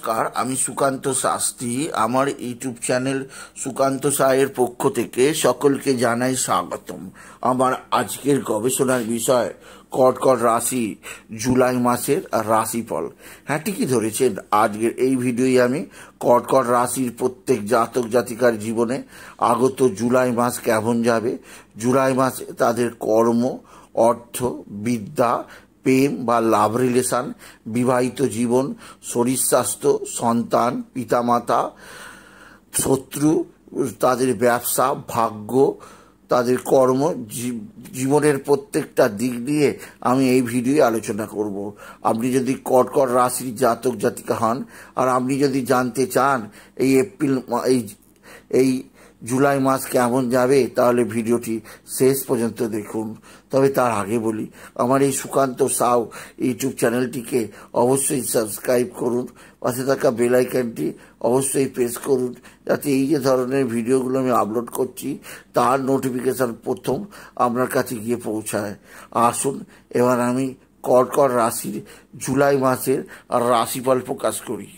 নমস্কার, আমি সুকান্ত শাস্ত্রী। আমার ইউটিউব চ্যানেল সুকান্ত সায়ের পক্ষ থেকে সকলকে জানাই স্বাগতম। আমার আজকের গবেষণার বিষয় কর্কট রাশি জুলাই মাসের রাশিফল। হ্যাঁ, ঠিকই ধরেছেন। আজকের এই ভিডিওয় আমি কর্কট রাশির প্রত্যেক জাতক জাতিকার জীবনে আগত জুলাই মাস কেমন যাবে, জুলাই মাসে তাদের কর্ম, অর্থ, বিদ্যা, প্রেম বা লাভ রিলেশন, বিবাহিত জীবন, শরীর স্বাস্থ্য, সন্তান, পিতামাতা, শত্রু, তাদের ব্যবসা, ভাগ্য, তাদের কর্ম, জীবনের প্রত্যেকটা দিক নিয়ে আমি এই ভিডিওয়ে আলোচনা করব। আপনি যদি কর্কট রাশির জাতক জাতিকা হন আর আপনি যদি জানতে চান এই জুলাই মাস কেমন যাবে, তাহলে ভিডিওটি শেষ পর্যন্ত দেখুন। তবে তার আগে বলি, আমার এই সুকান্ত সাউ ইউটিউব চ্যানেলটিকে অবশ্যই সাবস্ক্রাইব করুন, পাশে থাকা বেল আইকনটি অবশ্যই প্রেস করুন, যাতে এই যে ধরনের ভিডিওগুলো আমি আপলোড করছি তার নোটিফিকেশান প্রথম আপনার কাছে গিয়ে পৌঁছায়। আসুন এবার আমি কর্কট রাশির জুলাই মাসের রাশিফল প্রকাশ করি।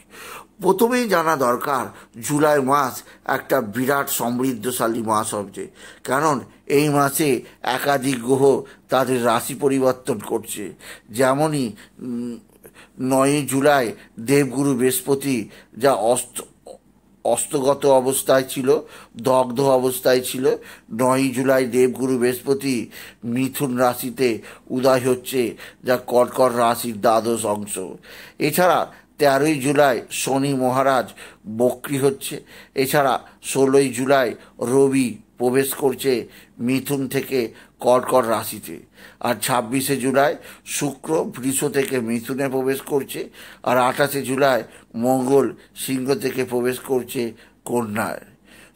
প্রথমেই জানা দরকার, জুলাই মাস একটা বিরাট সমৃদ্ধশালী মাস হবে, কারণ এই মাসে একাধিক গ্রহ তাদের রাশি পরিবর্তন করছে। যেমনই 9 জুলাই দেবগুরু বৃহস্পতি, যা অস্তগত অবস্থায় ছিল, দগ্ধ অবস্থায় ছিল, 9 জুলাই দেবগুরু বৃহস্পতি মিথুন রাশিতে উদয় হচ্ছে, যা কর্কট রাশির দ্বাদশ অংশ। এছাড়া 13 জুলাই শনি মহারাজ বক্রী হচ্ছে। এছাড়া 16 জুলাই রবি প্রবেশ করছে মিথুন থেকে কর্কট রাশিতে। আর 26 জুলাই শুক্র বৃষ থেকে মিথুনে প্রবেশ করছে। আর 28 জুলাই মঙ্গল সিংহ থেকে প্রবেশ করছে কন্যায়।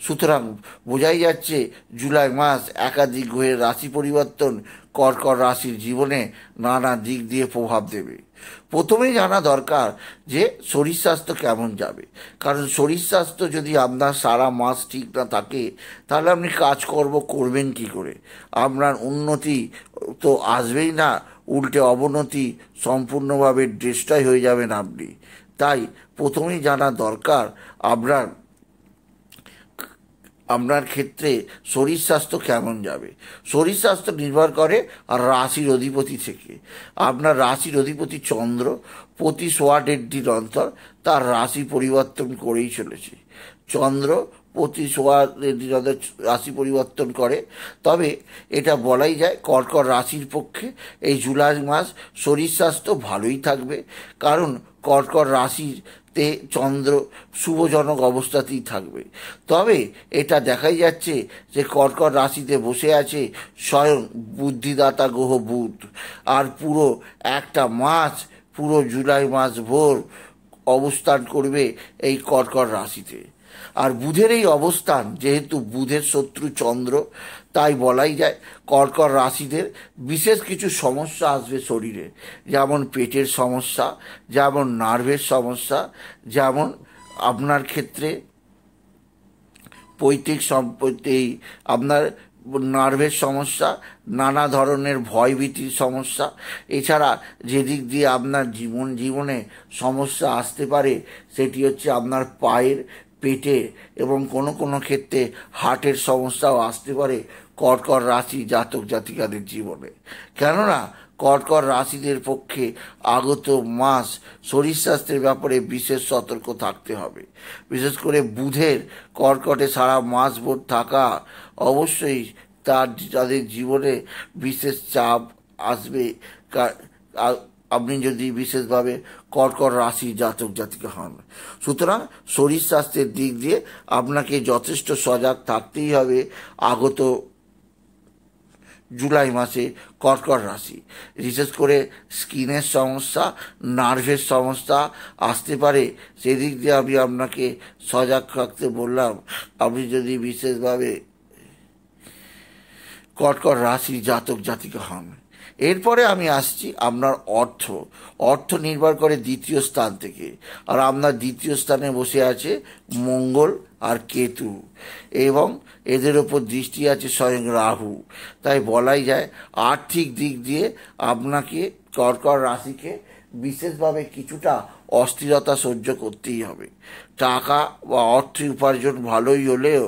সুতরাং বোঝাই যাচ্ছে জুলাই মাস একাধিক গ্রহের রাশি পরিবর্তন কর্কট রাশির জীবনে নানা দিক দিয়ে প্রভাব দেবে। প্রথমেই জানা দরকার যে শরীর স্বাস্থ্য কেমন যাবে, কারণ শরীর স্বাস্থ্য যদি আপনার সারা মাস ঠিক না থাকে, তাহলে আপনি কাজকর্ম করবেন কি করে? আপনার উন্নতি তো আসবেই না, উল্টে অবনতি সম্পূর্ণভাবে ডিস্ট্রয় হয়ে যাবেন আপনি। তাই প্রথমেই জানা দরকার আপনার ক্ষেত্রে শরীর স্বাস্থ্য কেমন যাবে। শরীর স্বাস্থ্য নির্ভর করে আর রাশির অধিপতি থেকে। আপনার রাশির অধিপতি চন্দ্র প্রতি 1.5 দিন অন্তর তার রাশি পরিবর্তন করেই চলেছে। চন্দ্র প্রতি 1.5 দিন অন্তর রাশি পরিবর্তন করে। তবে এটা বলাই যায় কর্কট রাশির পক্ষে এই জুলাই মাস শরীর স্বাস্থ্য ভালোই থাকবে, কারণ কর্কট রাশির চন্দ্র শুভজনক অবস্থাতেই থাকবে। তবে এটা দেখাই যাচ্ছে যে কর্কট রাশিতে বসে আছে স্বয়ং বুদ্ধিদাতা গ্রহ বুধ, আর পুরো একটা মাস, পুরো জুলাই মাস ভোর অবস্থান করবে এই কর্কট রাশিতে। আর বুধের এই অবস্থান, যেহেতু বুধের শত্রু চন্দ্র, তাই বলাই যায় কর্কট রাশিদের বিশেষ কিছু সমস্যা আসবে শরীরে, যেমন পেটের সমস্যা, যেমন নার্ভের সমস্যা, যেমন আপনার ক্ষেত্রে পৈতৃক সম্পত্তি, আপনার নার্ভের সমস্যা, নানা ধরনের ভয়ভীতির সমস্যা। এছাড়া যেদিক দিয়ে আপনার জীবনে সমস্যা আসতে পারে সেটি হচ্ছে আপনার পায়ের, পেটে এবং কোনো ক্ষেত্রে হার্টের সমস্যাও আসতে পারে কর্কট রাশি জাতক জাতিকাদের জীবনে। কেননা কর্কট রাশিদের পক্ষে আগত মাস শরীর স্বাস্থ্যের ব্যাপারে বিশেষ সতর্ক থাকতে হবে। বিশেষ করে বুধের কর্কটে সারা মাস ভোর থাকা অবশ্যই তাদের জীবনে বিশেষ চাপ আসবে, আপনি যদি বিশেষভাবে কর্কট রাশি জাতক জাতিকা হন। সুতরাং শরীর স্বাস্থ্যের দিক দিয়ে আপনাকে যথেষ্ট সজাগ থাকতেই হবে আগত জুলাই মাসে কর্কট রাশি। বিশেষ করে স্কিনের সমস্যা, নার্ভের সমস্যা আসতে পারে, সেদিক দিয়ে আমি আপনাকে সজাগ থাকতে বললাম। আপনি যদি বিশেষভাবে কর্কট রাশি জাতক জাতিকা হন। এরপরে আমি আসছি আপনার অর্থ নির্ভর করে দ্বিতীয় স্থান থেকে, আর আপনার দ্বিতীয় স্থানে বসে আছে মঙ্গল আর কেতু, এবং এদের ওপর দৃষ্টি আছে স্বয়ং রাহু। তাই বলাই যায় আর্থিক দিক দিয়ে আপনাকে কর্কট রাশিকে বিশেষভাবে কিছুটা অস্থিরতা সহ্য করতেই হবে। টাকা বা অর্থ উপার্জন ভালোই হলেও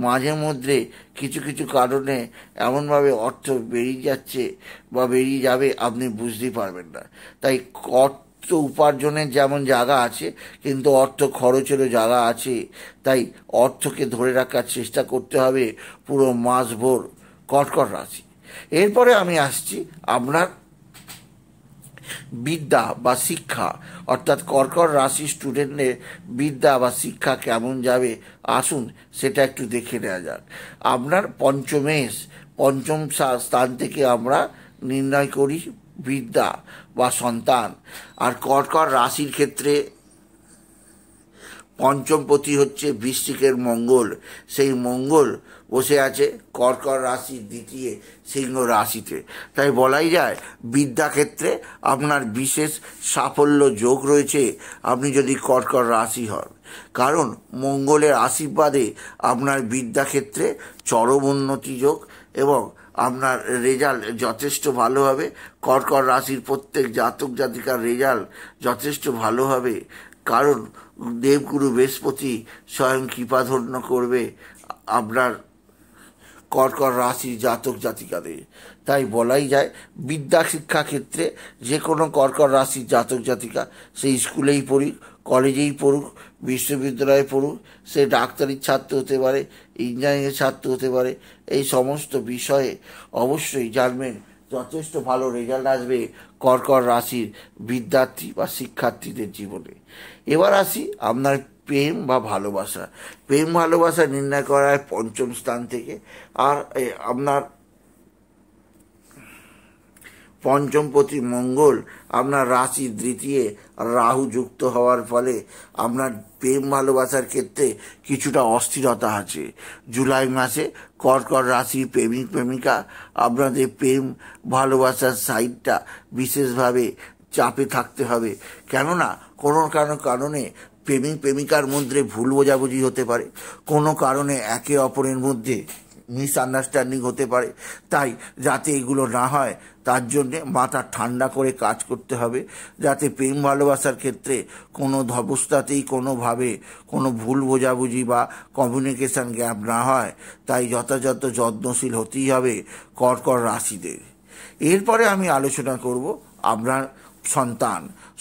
মাঝে মধ্যে কিছু কিছু কারণে এমনভাবে অর্থ বেরিয়ে যাচ্ছে বা বেরিয়ে যাবে আপনি বুঝতেই পারবেন না। তাই অর্থ উপার্জনের যেমন জায়গা আছে, কিন্তু অর্থ খরচেরও জায়গা আছে। তাই অর্থকে ধরে রাখার চেষ্টা করতে হবে পুরো মাস ভোর কর্কট রাশি। এরপরে আমি আসছি আপনার বিদ্যা বা শিক্ষা, অর্থাৎ কর্কট রাশি স্টুডেন্টদের বিদ্যা বা শিক্ষা কেমন যাবে আসুন সেটা একটু দেখে নেওয়া যাক। আপনার পঞ্চম স্থান থেকে আমরা নির্ণয় করি বিদ্যা বা সন্তান। আর কর্কট রাশির ক্ষেত্রে পঞ্চমপতি হচ্ছে বৃশ্চিকের মঙ্গল। সেই মঙ্গল বসে আছে কর্কট রাশির দ্বিতীয় সিংহ রাশিতে। তাই বলাই যায় বিদ্যাক্ষেত্রে আপনার বিশেষ সাফল্য যোগ রয়েছে আপনি যদি কর্কট রাশি হন, কারণ মঙ্গলের আশীর্বাদে আপনার বিদ্যাক্ষেত্রে চরম উন্নতি যোগ এবং আপনার রেজাল্ট যথেষ্ট ভালো হবে। কর্কট রাশির প্রত্যেক জাতক জাতিকার রেজাল্ট যথেষ্ট ভালো হবে, কারণ দেবগুরু বৃহস্পতি স্বয়ং কৃপাধন্য করবে আপনার কর্কট রাশির জাতক জাতিকাদের। তাই বলাই যায় বিদ্যা শিক্ষা ক্ষেত্রে যে কোনো কর্কট রাশির জাতক জাতিকা সেই স্কুলেই পড়ুক, কলেজেই পড়ুক, বিশ্ববিদ্যালয়ে পড়ুক, সে ডাক্তারির ছাত্র হতে পারে, ইঞ্জিনিয়ারিংয়ের ছাত্র হতে পারে, এই সমস্ত বিষয়ে অবশ্যই জানবেন যথেষ্ট ভালো রেজাল্ট আসবে কর্কট রাশির বিদ্যার্থী বা শিক্ষার্থীদের জীবনে। এবার আসি আপনার প্রেম বা ভালোবাসা। প্রেম ভালোবাসা নির্ণয় করা হয় পঞ্চম স্থান থেকে। আর আপনার পঞ্চমপতি মঙ্গল আপনার রাশির দ্বিতীয় রাহু যুক্ত হওয়ার ফলে আপনার প্রেম ভালোবাসার ক্ষেত্রে কিছুটা অস্থিরতা আছে। জুলাই মাসে কর্কট রাশির প্রেমিক প্রেমিকা আপনাদের প্রেম ভালোবাসার সাইডটা বিশেষভাবে চাপে থাকতে হবে। কেননা কোনো কারণে প্রেমিক প্রেমিকার মধ্যে ভুল বোঝাবুঝি হতে পারে, কোনো কারণে একে অপরের মধ্যে মিসআন্ডারস্ট্যান্ডিং হতে পারে। তাই যাতে এগুলো না হয় তার জন্যে মাথা ঠান্ডা করে কাজ করতে হবে, যাতে প্রেম ভালোবাসার ক্ষেত্রে কোনো অবস্থাতেই কোনোভাবে কোনো ভুল বোঝাবুঝি বা কমিউনিকেশান গ্যাপ না হয়। তাই যথাযথ যত্নশীল হতেই হবে কর্কট রাশিদের। এরপরে আমি আলোচনা করব আপনার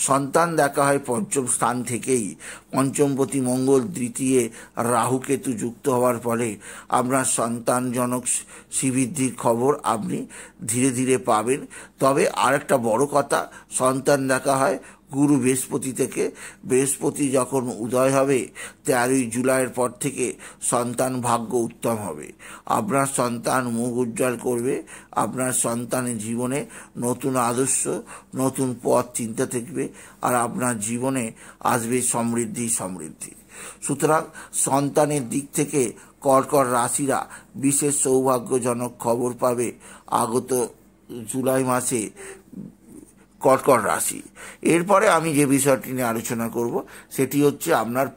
সন্তান দেখা হয় পঞ্চম স্থান থেকেই। পঞ্চমপতি মঙ্গল দ্বিতীয় রাহুকেতু যুক্ত হওয়ার ফলে আপনার সন্তানজনক শ্রীবৃদ্ধির খবর আপনি ধীরে ধীরে পাবেন। তবে আরেকটা বড় কথা, সন্তান দেখা হয় গুরু বৃহস্পতি থেকে। বৃহস্পতি যখন উদয় হবে 13 জুলাইয়ের পর থেকে সন্তান ভাগ্য উত্তম হবে। আপনার সন্তান মুখ উজ্জ্বল করবে, আপনার সন্তানের জীবনে নতুন আদর্শ, নতুন পথ চিন্তা থাকবে, আর আপনার জীবনে আসবে সমৃদ্ধি। সুতরাং সন্তানের দিক থেকে কর্কট রাশিরা বিশেষ সৌভাগ্যজনক খবর পাবে আগত জুলাই মাসে কর্কট রাশি। এরপরে আমি যে বিষয়টি নিয়ে আলোচনা করব সেটি হচ্ছে আপনার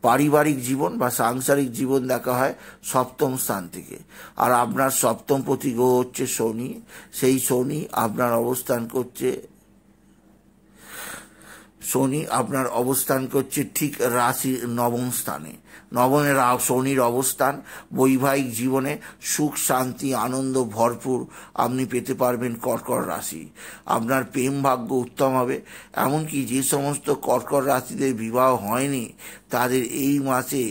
পারিবারিক জীবন বা সাংসারিক জীবন দেখা হয় সপ্তম স্থান থেকে। আর আপনার সপ্তমপতি গ্রহ হচ্ছে শনি। সেই শনি আপনার অবস্থান করছে ঠিক রাশির নবম স্থানে। নবমে শনির অবস্থান বৈবাহিক জীবনে সুখ শান্তি আনন্দ ভরপুর আপনি পেতে পারবেন কর্কট রাশি। আপনার প্রেম ভাগ্য উত্তম হবে। এমনকি যে সমস্ত কর্কট রাশিদের বিবাহ হয়নি তাদের এই মাসে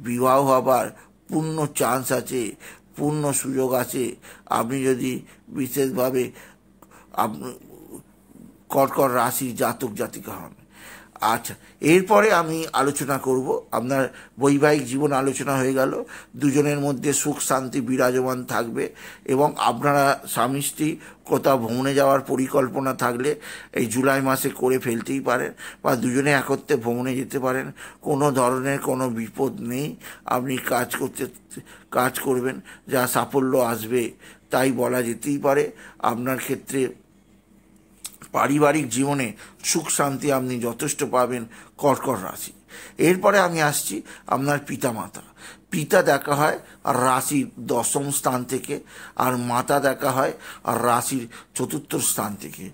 বিবাহ হবার পূর্ণ চান্স আছে, পূর্ণ সুযোগ আছে, আপনি যদি বিশেষভাবে কর্কট রাশির জাতক জাতিকা হন। আচ্ছা, এরপরে আমি আলোচনা করব আপনার বৈবাহিক জীবন। আলোচনা হয়ে গেল, দুজনের মধ্যে সুখ শান্তি বিরাজমান থাকবে এবং আপনারা স্বামী স্ত্রী কোথাও ভ্রমণে যাওয়ার পরিকল্পনা থাকলে এই জুলাই মাসে করে ফেলতেই পারেন, বা দুজনে একত্রে ভ্রমণে যেতে পারেন। কোনো ধরনের কোনো বিপদ নেই, আপনি কাজ করবেন, যা সাফল্য আসবে তাই বলা যেতেই পারে। আপনার ক্ষেত্রে পারিবারিক জীবনে সুখ শান্তি আপনি যথেষ্ট পাবেন কর্কট রাশি। এরপরে আমি আসছি আপনার পিতা দেখা হয় আর রাশির দশম স্থান থেকে, আর মাতা দেখা হয় আর রাশির চতুর্থ স্থান থেকে।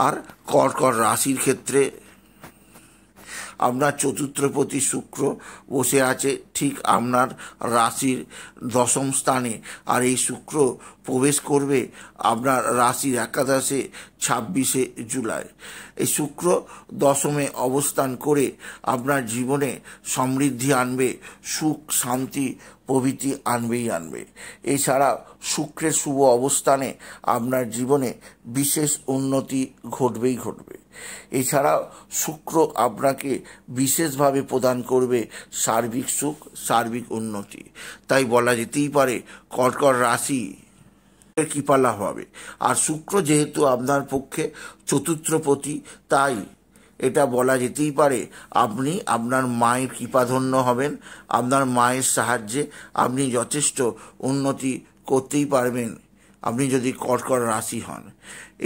আর কর্কট রাশির ক্ষেত্রে আপনার চতুর্থপতি শুক্র বসে আছে ঠিক আপনার রাশির দশম স্থানে, আর এই শুক্র প্রবেশ করবে আপনার রাশির একাদশে 26শে জুলাই। এই শুক্র দশমে অবস্থান করে আপনার জীবনে সমৃদ্ধি আনবে, সুখ শান্তি প্রভৃতি আনবে। এছাড়া শুক্রের শুভ অবস্থানে আপনার জীবনে বিশেষ উন্নতি ঘটবে। এছাড়াও শুক্র আপনাকে বিশেষভাবে প্রদান করবে সার্বিক সুখ, সার্বিক উন্নতি। তাই বলা যেতেই পারে কর্কট রাশি কৃপা লাভ হবে। আর শুক্র যেহেতু আপনার পক্ষে চতুর্থপতি, তাই এটা বলা যেতেই পারে আপনি আপনার মায়ের কৃপাধন্য হবেন। আপনার মায়ের সাহায্যে আপনি যথেষ্ট উন্নতি করতেই পারবেন আপনি যদি কর্কট রাশি হন।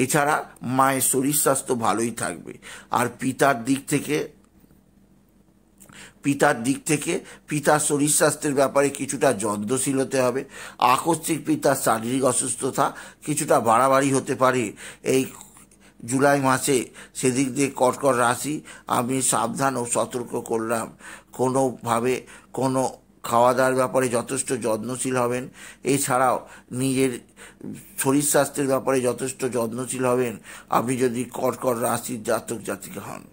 এছাড়া মায়ের শরীর স্বাস্থ্য ভালোই থাকবে। আর পিতার দিক থেকে পিতার শরীর স্বাস্থ্যের ব্যাপারে কিছুটা যত্নশীল হতে হবে। আকস্মিক পিতার শারীরিক অসুস্থতা কিছুটা বাড়াবাড়ি হতে পারে এই জুলাই মাসে। সেদিক দিয়ে কর্কট রাশি আমি সাবধান ও সতর্ক করলাম। কোনোভাবে কোনো খাওয়া দাওয়ার ব্যাপারে যথেষ্ট যত্নশীল হবেন। এছাড়াও নিজের শরীর স্বাস্থ্যের ব্যাপারে যথেষ্ট যত্নশীল হবেন আপনি যদি কর্কট রাশির জাতক জাতিকা হন।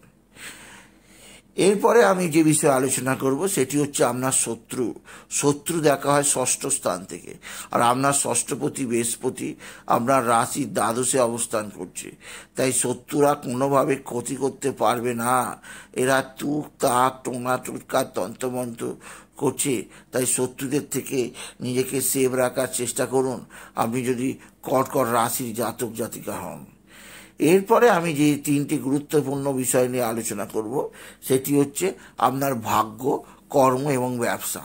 এরপরে আমি যে বিষয়ে আলোচনা করব সেটি হচ্ছে আপনার শত্রু দেখা হয় ষষ্ঠ স্থান থেকে। আর আপনার ষষ্ঠপতি বৃহস্পতি আপনার রাশির দ্বাদশে অবস্থান করছে। তাই শত্রুরা কোনোভাবে ক্ষতি করতে পারবে না। এরা তুক তাক টোনা টোটকা তন্ত্রমন্ত্র করছে। তাই শত্রুদের থেকে নিজেকে সেভ রাখার চেষ্টা করুন আপনি যদি কর্কট রাশির জাতক জাতিকা হন। এরপরে আমি যে তিনটি গুরুত্বপূর্ণ বিষয় নিয়ে আলোচনা করব সেটি হচ্ছে আপনার ভাগ্য, কর্ম এবং ব্যবসা।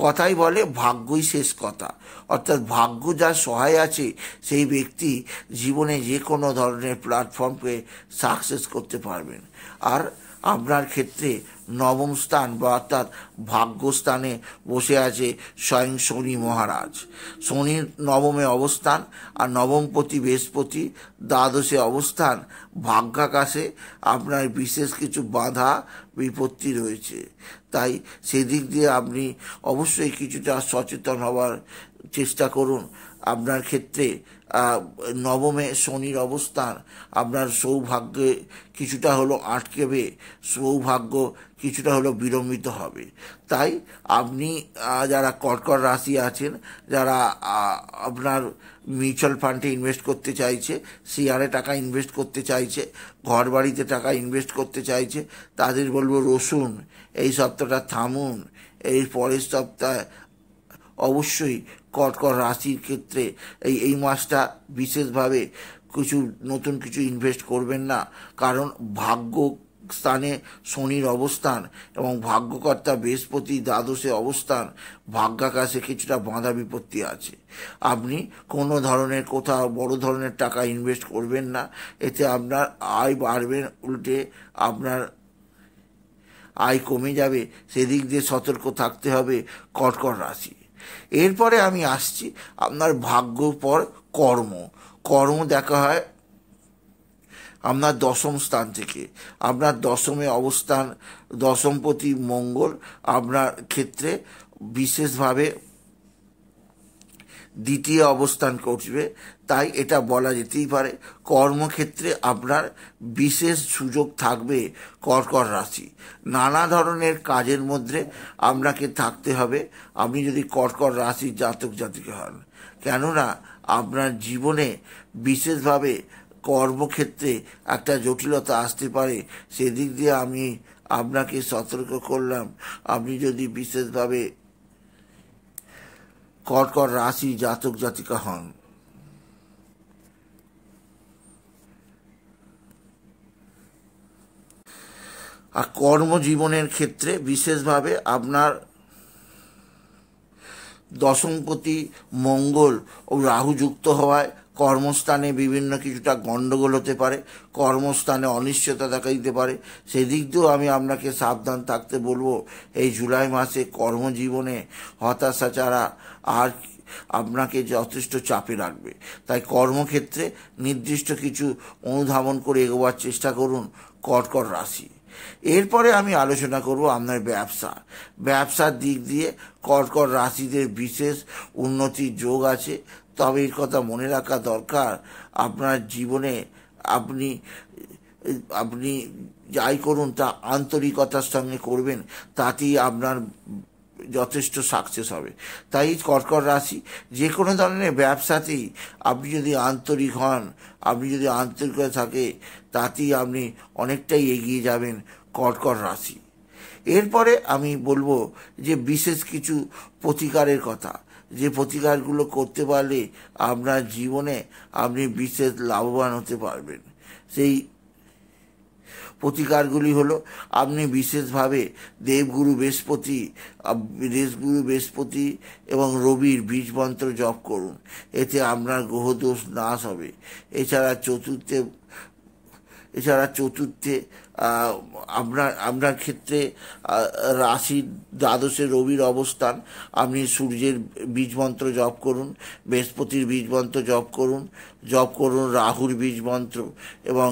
কথাই বলে ভাগ্যই শেষ কথা, অর্থাৎ ভাগ্য যার সহায় আছে সেই ব্যক্তি জীবনে যে কোনো ধরনের প্ল্যাটফর্মকে সাকসেস করতে পারবেন। আর আপনার ক্ষেত্রে নবম স্থান বা অর্থাৎ ভাগ্যস্থানে বসে আছে স্বয়ং শনি মহারাজ। শনির নবমে অবস্থান আর নবমপতি বৃহস্পতি দ্বাদশে অবস্থান ভাগ্যাকাশে আপনার বিশেষ কিছু বাধা বিপত্তি রয়েছে। তাই সেদিক দিয়ে আপনি অবশ্যই কিছুটা সচেতন হওয়ার চেষ্টা করুন। আপনার ক্ষেত্রে নবমে শনির অবস্থান আপনার সৌভাগ্যে কিছুটা হলো আটকেবে, সৌভাগ্য কিছুটা হলো বিলম্বিত হবে। তাই আপনি যারা কর্কট রাশি আছেন, যারা আপনার মিউচুয়াল ফান্ডে ইনভেস্ট করতে চাইছে, শেয়ারে টাকা ইনভেস্ট করতে চাইছে, ঘর বাড়িতে টাকা ইনভেস্ট করতে চাইছে, তাদের বলবো রসুন এই সপ্তাহটা থামুন। এর পরের সপ্তাহে অবশ্যই কর্কট রাশির ক্ষেত্রে এই মাসটা বিশেষভাবে নতুন কিছু ইনভেস্ট করবেন না। কারণ ভাগ্য স্থানে শনির অবস্থান এবং ভাগ্যকর্তা বৃহস্পতি দ্বাদশে অবস্থান ভাগ্যাকাশে কিছুটা বাধা বিপত্তি আছে। আপনি কোনো ধরনের কোথাও বড় ধরনের টাকা ইনভেস্ট করবেন না, এতে আপনার আয় বাড়বে, উল্টে আপনার আয় কমে যাবে। সেদিক দিয়ে সতর্ক থাকতে হবে কর্কট রাশি। এরপরে আমি আসছি আপনার ভাগ্য পর কর্ম দেখা হয় আপনার দশম স্থান থেকে। আপনার দশমে অবস্থান দশমপতি মঙ্গল আপনার ক্ষেত্রে বিশেষভাবে দ্বিতীয় অবস্থান করবে। তাই এটা বলা যেতেই পারে কর্মক্ষেত্রে আপনার বিশেষ সুযোগ থাকবে কর্কট রাশি। নানা ধরনের কাজের মধ্যে আপনাকে থাকতে হবে আপনি যদি কর্কট রাশির জাতক জাতিকা হন। কেননা আপনার জীবনে বিশেষভাবে কর্মক্ষেত্রে একটা জটিলতা আসতে পারে। সেদিক দিয়ে আমি আপনাকে সতর্ক করলাম আপনি যদি বিশেষভাবে কর্কট রাশি জাতক জাতিকা হন। আর কর্মজীবনের ক্ষেত্রে বিশেষভাবে আপনার দশমপতি মঙ্গল ও রাহু যুক্ত হওয়ায় কর্মস্থানে বিভিন্ন কিছুটা গণ্ডগোল হতে পারে, কর্মস্থানে অনিশ্চয়তা দেখা দিতে পারে। সেদিক দিয়েও আমি আপনাকে সাবধান থাকতে বলবো। এই জুলাই মাসে কর্মজীবনে হতাশা ছাড়া আর আপনাকে যথেষ্ট চাপে রাখবে। তাই কর্মক্ষেত্রে নির্দিষ্ট কিছু অনুধাবন করে এগোবার চেষ্টা করুন কর্কট রাশি। এরপরে আমি আলোচনা করব আপনার ব্যবসার দিক দিয়ে কর্কট রাশিদের বিশেষ উন্নতির যোগ আছে। তবে এর কথা মনে রাখা দরকার, আপনার জীবনে আপনি আপনি যাই করুন তা আন্তরিকতার সঙ্গে করবেন, তাতেই আপনার যথেষ্ট সাকসেস হবে। তাই কর্কট রাশি যে কোনো ধরনের ব্যবসাতেই আপনি যদি আন্তরিক হন, আপনি যদি আন্তরিকতা থাকে, তাতেই আপনি অনেকটাই এগিয়ে যাবেন কর্কট রাশি। এরপরে আমি বলবো যে বিশেষ কিছু প্রতিকারের কথা, যে প্রতিকারগুলো করতে পারলে আপনার জীবনে আপনি বিশেষ লাভবান হতে পারবেন। সেই প্রতিকারগুলি হলো, আপনি বিশেষভাবে দেবগুরু বৃহস্পতি এবং রবির বীজ মন্ত্র জপ করুন, এতে আপনার গ্রহদোষ নাশ হবে। এছাড়া চতুর্থে আপনার ক্ষেত্রে রাশির দ্বাদশে রবির অবস্থান, আপনি সূর্যের বীজ মন্ত্র জপ করুন, বৃহস্পতির বীজ মন্ত্র জপ করুন রাহুর বীজ মন্ত্র এবং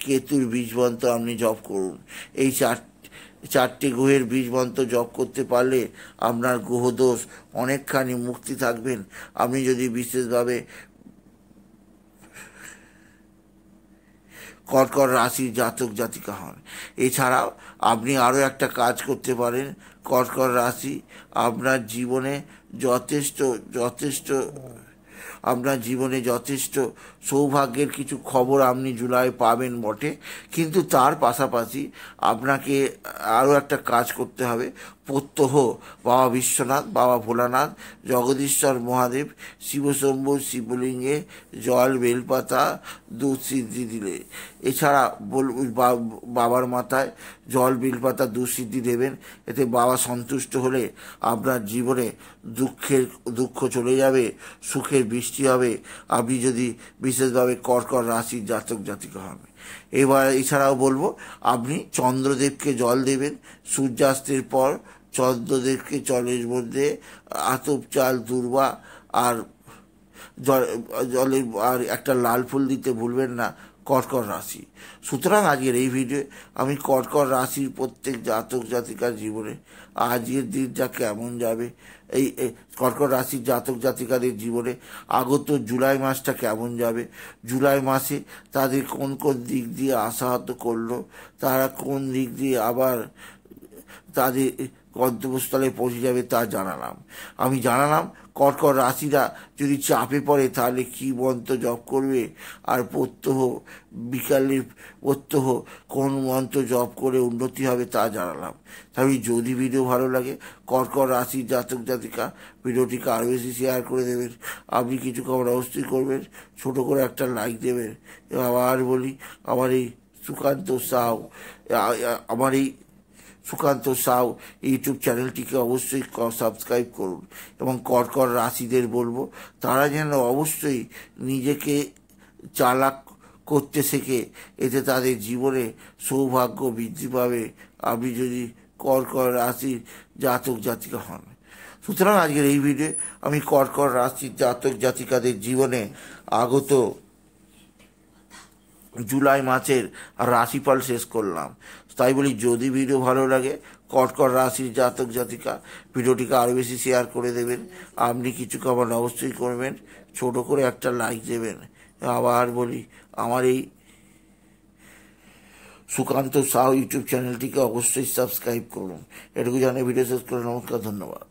কেতুর বীজ মন্ত্র আপনি জপ করুন। এই চারটি গ্রহের বীজ মন্ত্র জপ করতে পারলে আপনার গ্রহদোষ অনেকখানি মুক্তি থাকবেন। আপনি যদি বিশেষভাবে কর্কট রাশির জাতক জাতিকা হন। এছাড়াও আপনি আরও একটা কাজ করতে পারেন। কর্কট রাশি আপনার জীবনে যথেষ্ট সৌভাগ্যের কিছু খবর আপনি জুলাই পাবেন বটে, কিন্তু তার পাশাপাশি আপনাকে আরও একটা কাজ করতে হবে। প্রত্যহ বাবা বিশ্বনাথ, বাবা ভোলানাথ, জগদীশ্বর মহাদেব, শিবশম্ভু শিবলিঙ্গে জল বেলপাতা দুধ সিদ্ধি দিলে, এছাড়া বাবার মাথায় জল বেলপাতা দুধ সিদ্ধি দেবেন। এতে বাবা সন্তুষ্ট হলে আপনার জীবনে দুঃখ চলে যাবে, সুখের বৃষ্টি হবে, আপনি যদি বিশেষভাবে কর্কট রাশির জাতক জাতিকা হবে। এছাড়াও বলবো, আপনি চন্দ্রদেবকে জল দেবেন। সূর্যাস্তের পর চন্দ্রদেবকে জলের মধ্যে আতপ চাল, দূর্বা আর জলের আর একটা লাল ফুল দিতে ভুলবেন না কর্কট রাশি। সুতরাং আজকের এই ভিডিও আমি কর্কট রাশির প্রত্যেক জাতক জাতিকার জীবনে আজকের দিনটা কেমন যাবে, এই কর্কট রাশির জাতক জাতিকাদের জীবনে আগত জুলাই মাসটা কেমন যাবে, জুলাই মাসে তাদের কোন কোন দিক দিয়ে আশাহত করলো, তারা কোন দিক দিয়ে আবার তাদের গন্তব্যস্থলে পৌঁছে যাবে তা আমি জানালাম। কর্কট রাশিরা যদি চাপে পড়ে তাহলে কি মন্ত্র জপ করবে, আর বিকালের কোন মন্ত্র জপ করে উন্নতি হবে তা জানালাম। তাই যদি ভিডিও ভালো লাগে কর্কট রাশির জাতক জাতিকা ভিডিওটিকে আরও বেশি শেয়ার করে দেবেন। আপনি কিছু খবর অবশ্যই করবেন, ছোট করে একটা লাইক দেবেন। আবার বলি, আমার এই সুকান্ত সাউ ইউটিউব চ্যানেলটিকে অবশ্যই সাবস্ক্রাইব করুন এবং কর্কট রাশিদের বলবো তারা যেন অবশ্যই নিজেকে চালাক করতে শেখে, এতে তাদের জীবনে সৌভাগ্য বৃদ্ধি পাবে, আপনি যদি কর্কট রাশির জাতক জাতিকা হন। সুতরাং আজকের এই ভিডিও আমি কর্কট রাশির জাতক জাতিকাদের জীবনে আগত জুলাই মাসের রাশিফল শেষ করলাম। তাই বলি, যদি ভিডিও ভালো লাগে কর্কট রাশির জাতক জাতিকা ভিডিওটিকে আরও বেশি শেয়ার করে দেবেন। আপনি কিছু কমেন্ট অবশ্যই করবেন, ছোট করে একটা লাইক দেবেন। আবার বলি, আমার এই সুকান্ত সাউ ইউটিউব চ্যানেলটিকে অবশ্যই সাবস্ক্রাইব করুন। এটুকু জানিয়ে ভিডিও শেষ করে নমস্কার, ধন্যবাদ।